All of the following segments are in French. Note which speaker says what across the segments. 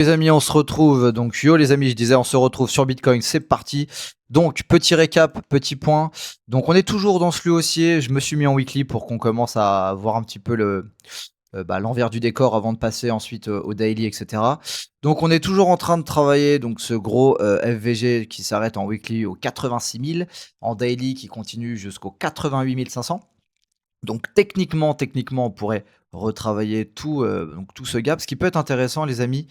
Speaker 1: Les amis, on se retrouve. Donc, yo, les amis, je disais, on se retrouve sur Bitcoin. C'est parti. Donc, petit récap, petit point. Donc, on est toujours dans ce flux haussier. Je me suis mis en weekly pour qu'on commence à voir un petit peu l'envers du décor avant de passer ensuite au daily, etc. Donc, on est toujours en train de travailler. Donc, ce gros FVG qui s'arrête en weekly au 86 000, en daily qui continue jusqu'au 88 500. Donc, techniquement, on pourrait retravailler tout ce gap. Ce qui peut être intéressant, les amis,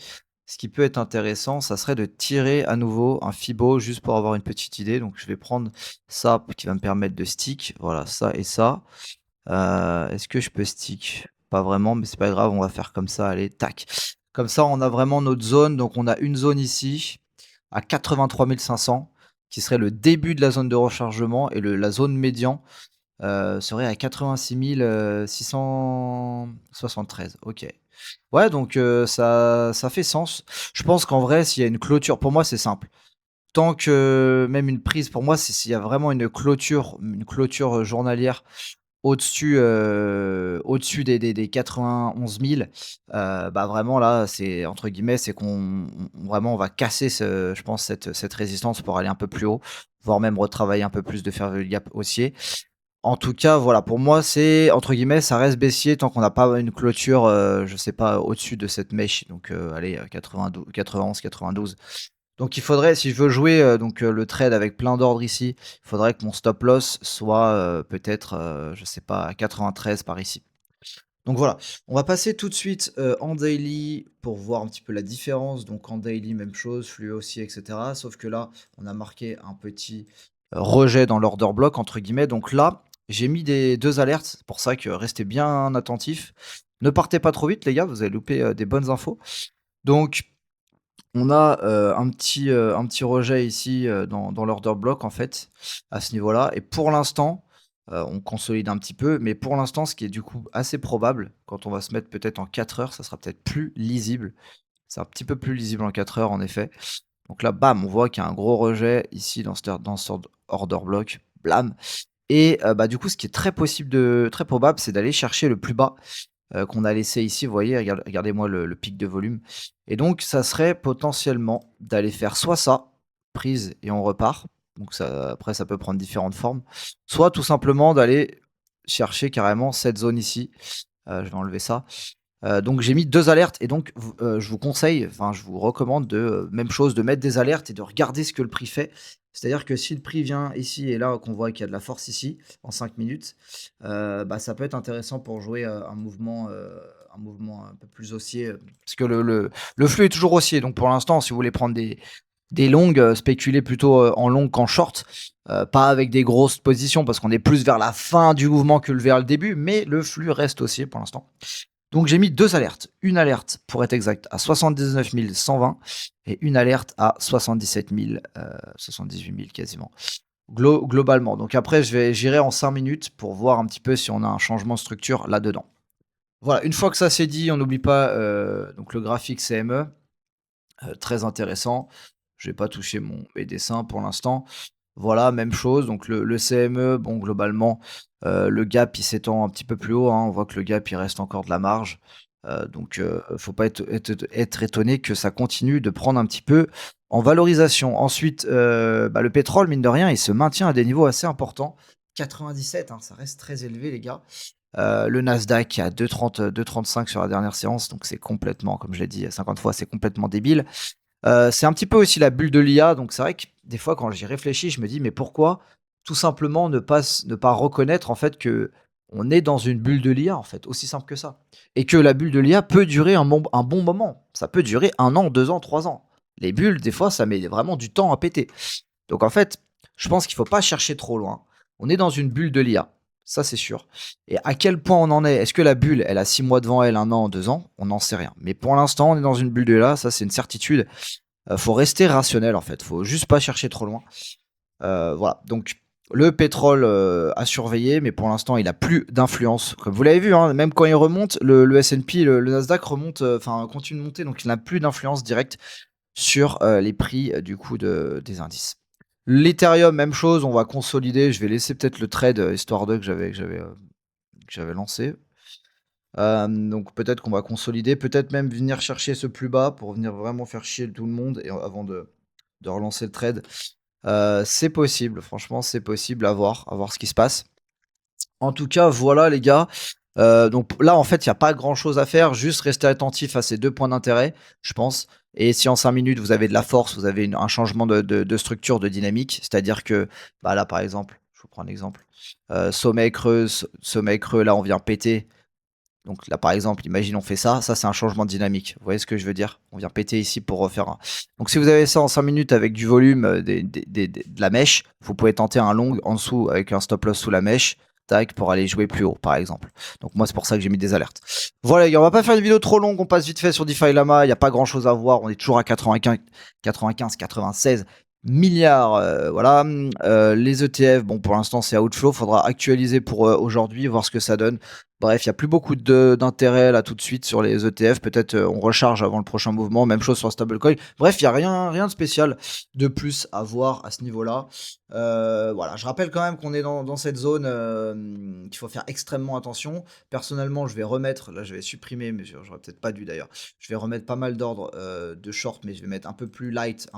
Speaker 1: ce qui peut être intéressant, ça serait de tirer à nouveau un Fibo juste pour avoir une petite idée. Donc, je vais prendre ça qui va me permettre de stick. Voilà, ça et ça. Est-ce que je peux stick? Pas vraiment, mais c'est pas grave, on va faire comme ça. Allez, tac. Comme ça, on a vraiment notre zone. Donc, on a une zone ici à 83 500 qui serait le début de la zone de rechargement et la zone médian serait à 86 673. OK. Ouais, donc ça fait sens. Je pense qu'en vrai, s'il y a une clôture pour moi, c'est simple. Tant que même une prise pour moi, c'est s'il y a vraiment une clôture journalière au-dessus des 91 000, bah, vraiment là, c'est entre guillemets, c'est qu'on va casser je pense cette résistance pour aller un peu plus haut, voire même retravailler un peu plus de faire le gap haussier. En tout cas, voilà, pour moi, c'est entre guillemets, ça reste baissier tant qu'on n'a pas une clôture, je sais pas, au-dessus de cette mèche. Donc, allez, 92, 91, 92. Donc, il faudrait, si je veux jouer le trade avec plein d'ordres ici, il faudrait que mon stop loss soit peut-être, je sais pas, à 93 par ici. Donc voilà, on va passer tout de suite en daily pour voir un petit peu la différence. Donc en daily, même chose, flux haussier, etc. Sauf que là, on a marqué un petit rejet dans l'order block, entre guillemets. Donc là, j'ai mis des deux alertes. C'est pour ça que restez bien attentifs. Ne partez pas trop vite, les gars, vous allez louper des bonnes infos. Donc, on a un petit rejet ici dans l'order block, en fait, à ce niveau-là. Et pour l'instant, on consolide un petit peu. Mais pour l'instant, ce qui est du coup assez probable, quand on va se mettre peut-être en 4 heures, ça sera peut-être plus lisible. C'est un petit peu plus lisible en 4 heures, en effet. Donc là, bam, on voit qu'il y a un gros rejet ici dans ce order block. Blam. Et bah, du coup, ce qui est très probable, c'est d'aller chercher le plus bas qu'on a laissé ici. Vous voyez, regardez-moi le pic de volume. Et donc, ça serait potentiellement d'aller faire soit ça, prise et on repart. Donc ça, après, ça peut prendre différentes formes. Soit tout simplement d'aller chercher carrément cette zone ici. Je vais enlever ça. Donc j'ai mis 2 alertes et donc je vous conseille, enfin je vous recommande même chose, de mettre des alertes et de regarder ce que le prix fait. C'est-à-dire que si le prix vient ici et là qu'on voit qu'il y a de la force ici en 5 minutes, bah, ça peut être intéressant pour jouer, un mouvement un peu plus haussier, parce que le flux est toujours haussier. Donc pour l'instant, si vous voulez prendre des longues, spéculer plutôt, en long qu'en short, pas avec des grosses positions parce qu'on est plus vers la fin du mouvement que vers le début, mais le flux reste haussier pour l'instant. Donc j'ai mis 2 alertes. Une alerte, pour être exact, à 79 120 et une alerte à 77 000, 78 000 quasiment, globalement. Donc après, j'irai en 5 minutes pour voir un petit peu si on a un changement de structure là-dedans. Voilà, une fois que ça c'est dit, on n'oublie pas donc le graphique CME, très intéressant. Je vais pas toucher mes dessins pour l'instant. Voilà, même chose. Donc le CME, bon, globalement, le gap, il s'étend un petit peu plus haut, hein. On voit que le gap, il reste encore de la marge. Donc, faut pas être étonné que ça continue de prendre un petit peu en valorisation. Ensuite, bah, le pétrole, mine de rien, il se maintient à des niveaux assez importants. 97, hein, ça reste très élevé, les gars. Le Nasdaq à 2,30, 2,35 sur la dernière séance. Donc, c'est complètement, comme je l'ai dit 50 fois, c'est complètement débile. C'est un petit peu aussi la bulle de l'IA, donc c'est vrai que des fois quand j'y réfléchis, je me dis: «Mais pourquoi tout simplement ne pas reconnaître en fait que on est dans une bulle de l'IA en fait?» Aussi simple que ça. Et que la bulle de l'IA peut durer un bon moment. Ça peut durer 1 an, 2 ans, 3 ans. Les bulles, des fois, ça met vraiment du temps à péter. Donc en fait, je pense qu'il faut pas chercher trop loin. On est dans une bulle de l'IA, ça c'est sûr. Et à quel point on en est? Est-ce que la bulle, elle a 6 mois devant elle, 1 an, 2 ans? On n'en sait rien. Mais pour l'instant, on est dans une bulle de l'IA, ça c'est une certitude. Faut rester rationnel en fait, faut juste pas chercher trop loin. Voilà, donc le pétrole à surveiller, mais pour l'instant il a plus d'influence. Comme vous l'avez vu, hein, même quand il remonte, le S&P, le Nasdaq remonte, enfin continue de monter, donc il n'a plus d'influence directe sur les prix du coup des indices. L'Ethereum, même chose, on va consolider. Je vais laisser peut-être le trade histoire de que j'avais lancé. Donc peut-être qu'on va consolider, peut-être même venir chercher ce plus bas pour venir vraiment faire chier tout le monde et avant de relancer le trade. C'est possible, franchement, c'est possible à voir ce qui se passe. En tout cas, voilà les gars. Donc là, en fait, il y a pas grand-chose à faire, juste rester attentif à ces 2 points d'intérêt, je pense. Et si en 5 minutes, vous avez de la force, vous avez un changement de structure, de dynamique, c'est-à-dire que, bah, là, par exemple, je vous prends un exemple, sommet creux, là, on vient péter. Donc là, par exemple, imagine on fait ça, ça c'est un changement de dynamique. Vous voyez ce que je veux dire? On vient péter ici pour refaire un. Donc si vous avez ça en 5 minutes avec du volume, de la mèche, vous pouvez tenter un long en dessous avec un stop loss sous la mèche, tac, pour aller jouer plus haut, par exemple. Donc moi c'est pour ça que j'ai mis des alertes. Voilà les gars, on va pas faire une vidéo trop longue, on passe vite fait sur DeFi Lama, il n'y a pas grand chose à voir, on est toujours à 96 milliards. Voilà. Les ETF, bon pour l'instant c'est outflow, faudra actualiser pour aujourd'hui, voir ce que ça donne. Bref, il y a plus beaucoup d'intérêt là tout de suite sur les ETF. Peut-être on recharge avant le prochain mouvement. Même chose sur stablecoin. Bref, il y a rien de spécial de plus à voir à ce niveau-là. Voilà, je rappelle quand même qu'on est dans cette zone qu'il faut faire extrêmement attention. Personnellement, je vais remettre, là je vais supprimer, mais j'aurais peut-être pas dû d'ailleurs. Je vais remettre pas mal d'ordres de short, mais je vais mettre un peu plus light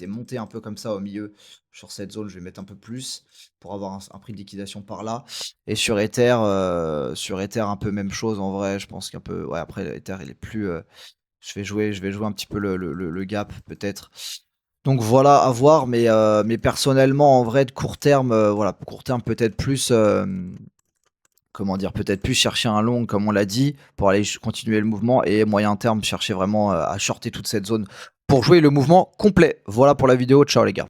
Speaker 1: et monter un peu comme ça au milieu. Sur cette zone, je vais mettre un peu plus pour avoir un prix de liquidation par là. Et sur Ether un peu même chose en vrai. Je pense qu'un peu, ouais, après Ether il est plus. Je vais jouer un petit peu le gap peut-être. Donc voilà, à voir. Mais personnellement, en vrai, de court terme, voilà, court terme peut-être plus. Comment dire, peut-être plus chercher un long comme on l'a dit pour aller continuer le mouvement et moyen terme chercher vraiment à shorter toute cette zone pour jouer le mouvement complet. Voilà pour la vidéo. Ciao les gars.